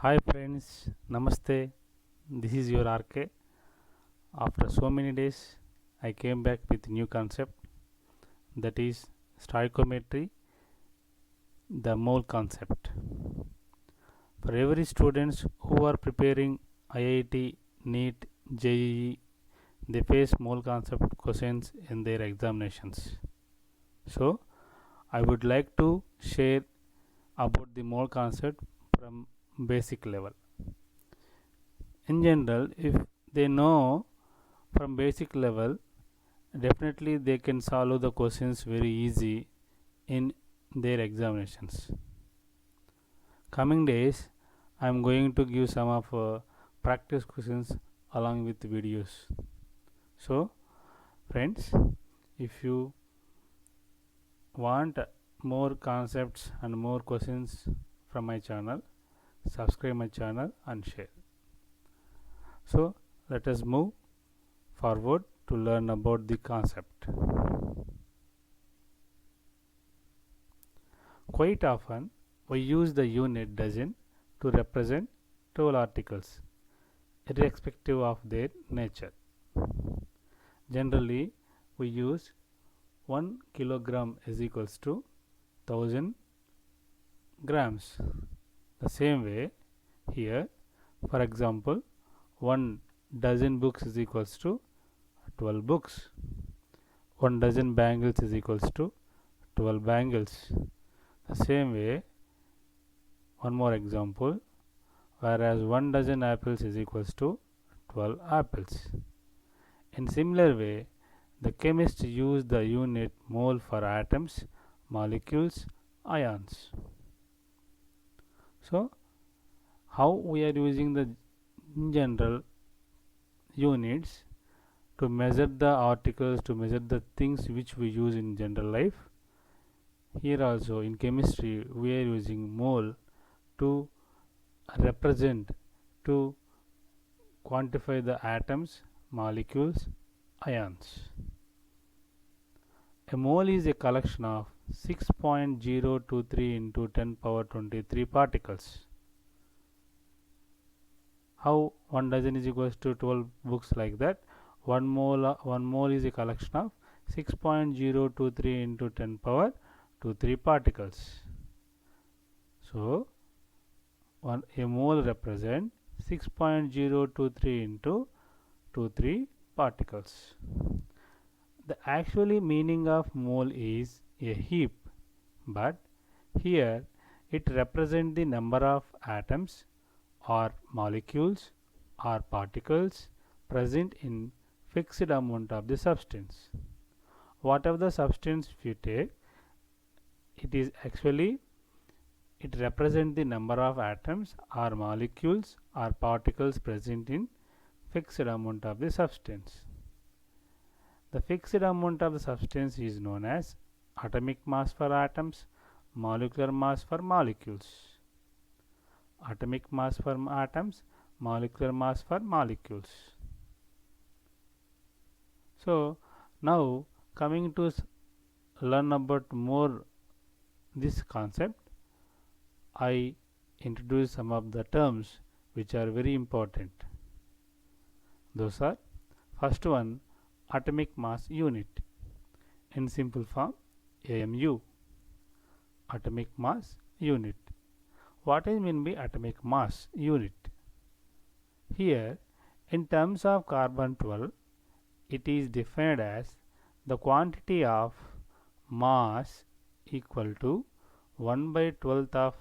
Hi friends, Namaste. This is your RK. After so many days, I came back with new concept, that is stoichiometry, the mole concept. For every students who are preparing IIT, NEET, JEE, they face mole concept questions in their examinations. So, I would like to share about the mole concept from basic level. In general, if they know from basic level, definitely they can solve the questions very easy in their examinations. Coming days, I am going to give some of practice questions along with videos. So, friends, if you want more concepts and more questions from my channel, subscribe my channel and share. So, let us move forward to learn about the concept. Quite often, we use the unit dozen to represent 12 articles, irrespective of their nature. Generally, we use 1 kilogram is equals to 1000 grams. The same way, here, for example, 1 dozen books is equals to 12 books. 1 dozen bangles is equals to 12 bangles. The same way, one more example, whereas 1 dozen apples is equals to 12 apples. In similar way, the chemists use the unit mole for atoms, molecules, ions. So, how we are using the in general units to measure the articles, to measure the things which we use in general life. Here also in chemistry we are using mole to represent, to quantify the atoms, molecules, ions. A mole is a collection of 6.023 into 10 power 23 particles. How 1 dozen is equals to 12 books, like that 1 mole is a collection of 6.023 into 10 power 23 particles. So, a mole represent 6.023 into 23 particles. The actually meaning of mole is a heap, but here it represents the number of atoms or molecules or particles present in fixed amount of the substance. Whatever the substance you take, it represents the number of atoms or molecules or particles present in fixed amount of the substance. The fixed amount of the substance is known as atomic mass for atoms, molecular mass for molecules. Atomic mass for atoms, molecular mass for molecules. So, now coming to learn about more this concept, I introduce some of the terms which are very important. Those are, first one, atomic mass unit, in simple form AMU, atomic mass unit. What is mean by atomic mass unit? Here, in terms of carbon 12, it is defined as the quantity of mass equal to 1 by 12th of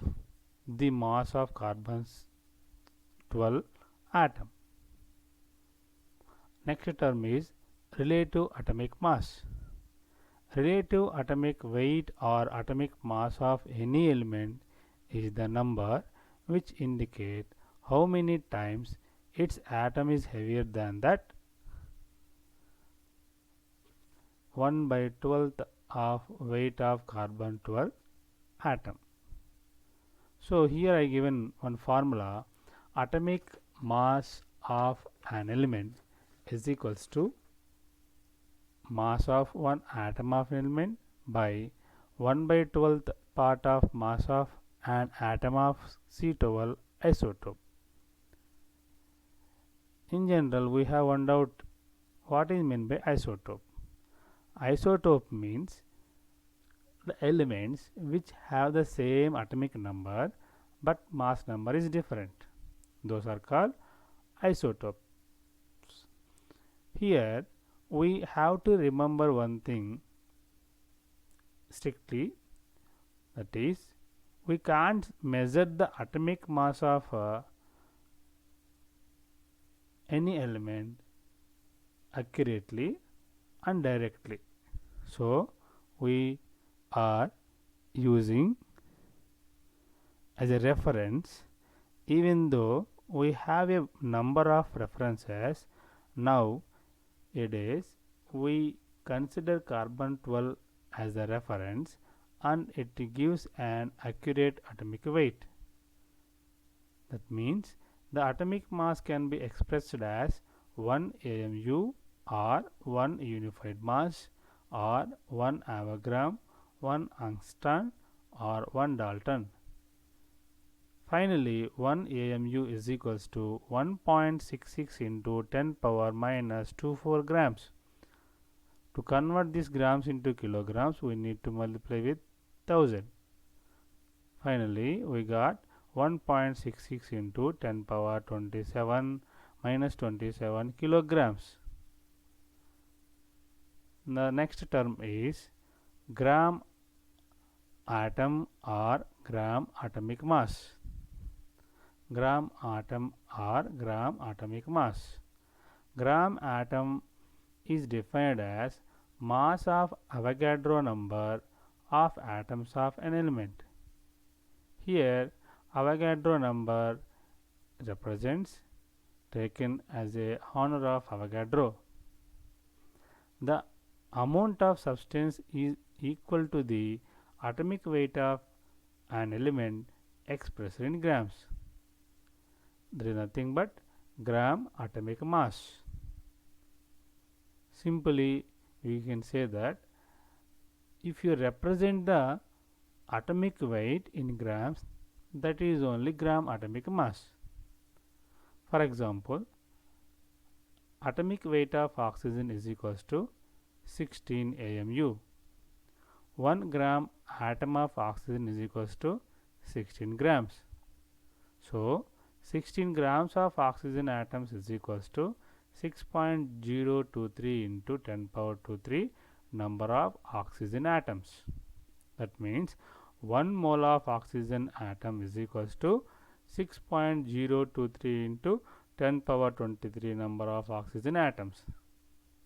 the mass of carbon's 12 atom. Next term is relative atomic mass. Relative atomic weight or atomic mass of any element is the number which indicate how many times its atom is heavier than that 1 by 12th of weight of carbon 12 atom. So, here I given one formula, atomic mass of an element is equals to mass of one atom of an element by 1 by 12th part of mass of an atom of C12 isotope. In general, we have one doubt: what is meant by isotope? Isotope means the elements which have the same atomic number but mass number is different. Those are called isotopes. Here we have to remember one thing strictly, that is, we can't measure the atomic mass of any element accurately and directly. So we are using as a reference, even though we have a number of references. Nowadays we consider carbon 12 as the reference and it gives an accurate atomic weight. That means the atomic mass can be expressed as 1 AMU or 1 unified mass or 1 Avogadro, 1 Angstrom or 1 Dalton. Finally, 1 AMU is equals to 1.66 into 10 power minus 24 grams. To convert these grams into kilograms, we need to multiply with 1000. Finally, we got 1.66 into 10 power 27 minus 27 kilograms. The next term is gram atom or gram atomic mass. Gram atom or gram atomic mass. Gram atom is defined as mass of Avogadro number of atoms of an element. Here Avogadro number represents taken as a honor of Avogadro. The amount of substance is equal to the atomic weight of an element expressed in grams. There is nothing but gram atomic mass. Simply we can say that if you represent the atomic weight in grams, that is only gram atomic mass. For example, atomic weight of oxygen is equals to 16 AMU. 1 gram atom of oxygen is equals to 16 grams. So 16 grams of oxygen atoms is equals to 6.023 into 10 power 23 number of oxygen atoms. That means 1 mole of oxygen atom is equals to 6.023 into 10 power 23 number of oxygen atoms.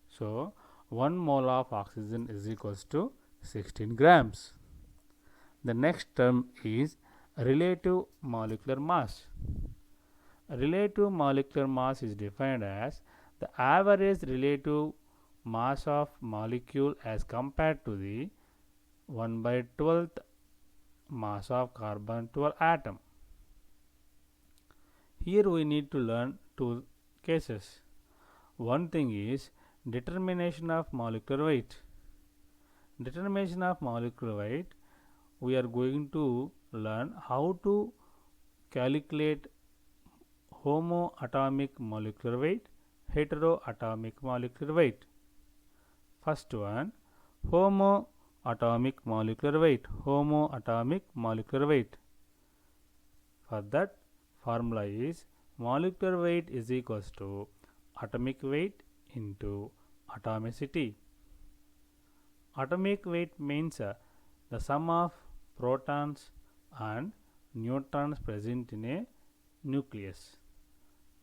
So 1 mole of oxygen is equals to 16 grams. The next term is relative molecular mass. Relative molecular mass is defined as the average relative mass of molecule as compared to the 1/12th mass of carbon 12 atom. Here we need to learn two cases. One thing is determination of molecular weight. Determination of molecular weight, we are going to learn how to calculate homoatomic molecular weight, heteroatomic molecular weight. First one, homoatomic molecular weight. Homoatomic molecular weight. For that, formula is molecular weight is equals to atomic weight into atomicity. Atomic weight means the sum of protons and neutrons present in a nucleus.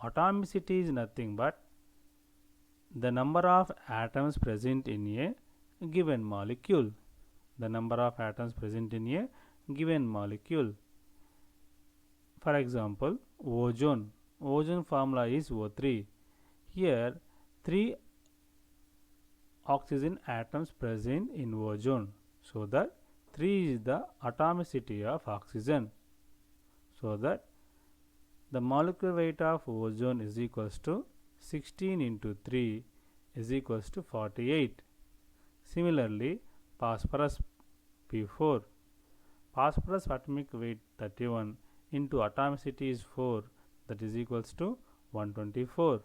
Atomicity is nothing but the number of atoms present in a given molecule. The number of atoms present in a given molecule. For example, ozone. Ozone formula is O3. Here 3 oxygen atoms present in ozone. So that 3 is the atomicity of oxygen. So that the molecular weight of ozone is equals to 16 into 3 is equals to 48. Similarly, phosphorus P4. Phosphorus atomic weight 31 into atomicity is 4, that is equals to 124.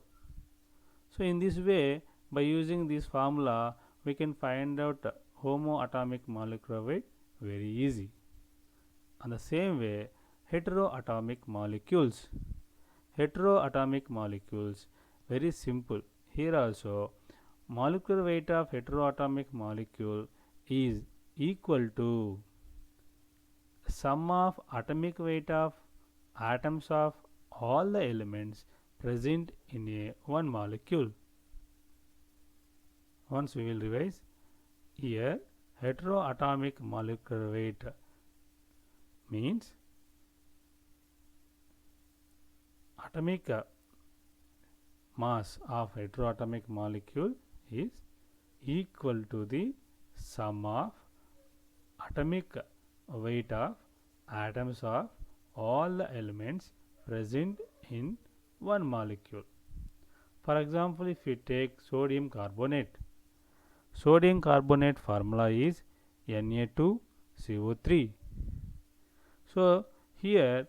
So in this way, by using this formula, we can find out homoatomic molecular weight very easy. On the same way, heteroatomic molecules. Heteroatomic molecules, very simple. Here also, molecular weight of heteroatomic molecule is equal to sum of atomic weight of atoms of all the elements present in a one molecule. Once we will revise here, heteroatomic molecular weight means atomic mass of heteroatomic molecule is equal to the sum of atomic weight of atoms of all the elements present in one molecule. For example, if we take sodium carbonate formula is Na2CO3. So here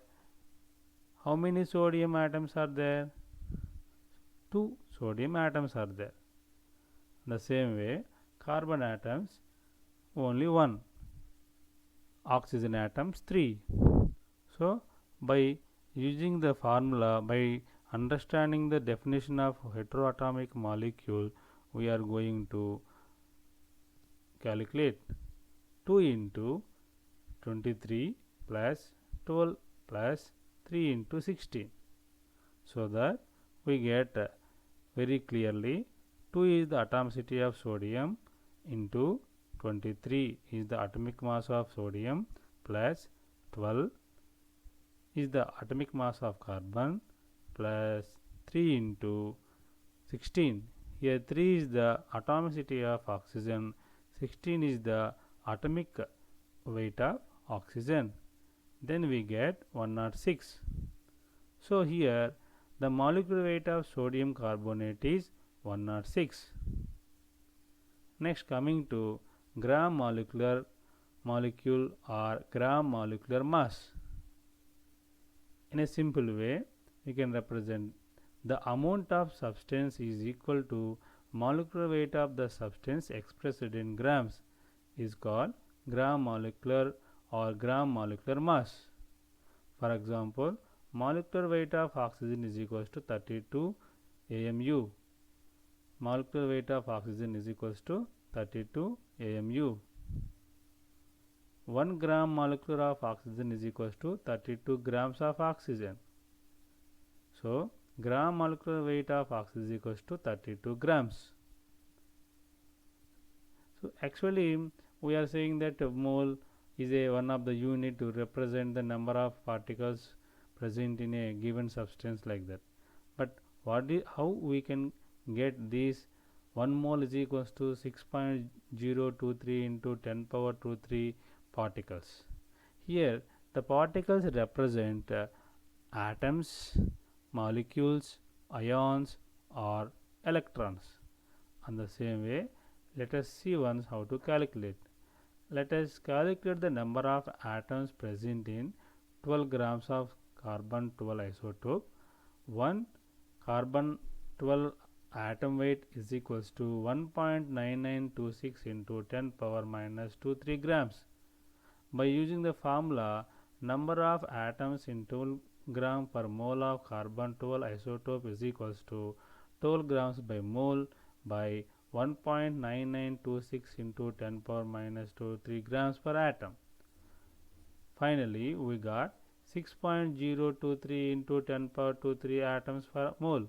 how many sodium atoms are there? 2 sodium atoms are there. The same way, carbon atoms only 1, oxygen atoms 3. So by using the formula, by understanding the definition of heteroatomic molecule, we are going to calculate 2 into 23 plus 12 plus 3 into 16. So that we get very clearly 2 is the atomicity of sodium into 23 is the atomic mass of sodium plus 12 is the atomic mass of carbon plus 3 into 16. Here 3 is the atomicity of oxygen, 16 is the atomic weight of oxygen. Then we get 106. So here the molecular weight of sodium carbonate is 106. Next, coming to gram molecule or gram molecular mass. In a simple way, we can represent the amount of substance is equal to molecular weight of the substance expressed in grams is called gram molecular or gram molecular mass. For example, molecular weight of oxygen is equals to 32 AMU. Molecular weight of oxygen is equals to 32 AMU. 1 gram molecule of oxygen is equals to 32 grams of oxygen. So gram molecular weight of oxygen is equals to 32 grams. So actually we are saying that mole is one of the unit to represent the number of particles present in a given substance, like that. But how we can get this 1 mole is equals to 6.023 into 10 power 23 particles. Here the particles represent atoms, molecules, ions or electrons. On the same way, let us see once how to calculate. Let us calculate the number of atoms present in 12 grams of carbon 12 isotope. 1 carbon 12 atom weight is equals to 1.9926 into 10 power minus 23 grams. By using the formula, number of atoms in 12 gram per mole of carbon 12 isotope is equals to 12 grams by mole by 1.9926 into 10 power minus 23 grams per atom. Finally, we got 6.023 into 10 power 23 atoms per mole.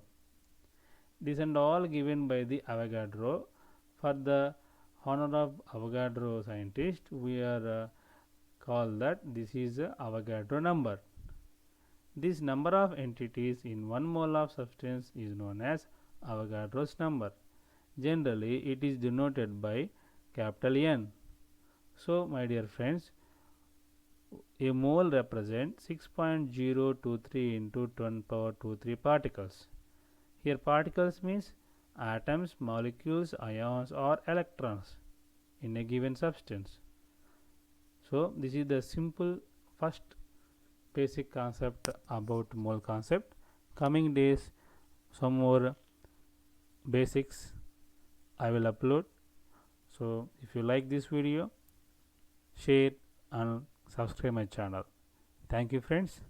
These and all given by the Avogadro. For the honor of Avogadro scientist, we are call that this is a Avogadro number. This number of entities in 1 mole of substance is known as Avogadro's number. Generally, it is denoted by capital N. So, my dear friends, a mole represents 6.023 into 10 power 23 particles. Here particles means atoms, molecules, ions or electrons in a given substance. So this is the simple first basic concept about mole concept. Coming days some more basics I will upload. So if you like this video, share and subscribe my channel. Thank you friends.